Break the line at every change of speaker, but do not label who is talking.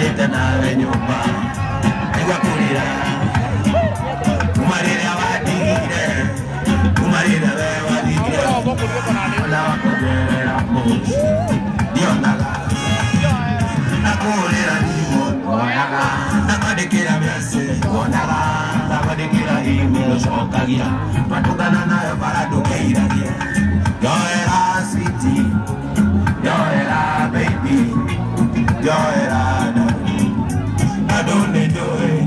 Marita nawe nyumba Nigwakurira Kumarira wadigire Kumarira we wadigire Ola wakogerera moshi Dionaga Nakurira nimo Oyaga Nakwadikira myase Onaga Nakwadikira himi Oshokagia Matugana nayo paradukeiragia Yo era sweetie Yo era baby Yo era darling I don't enjoy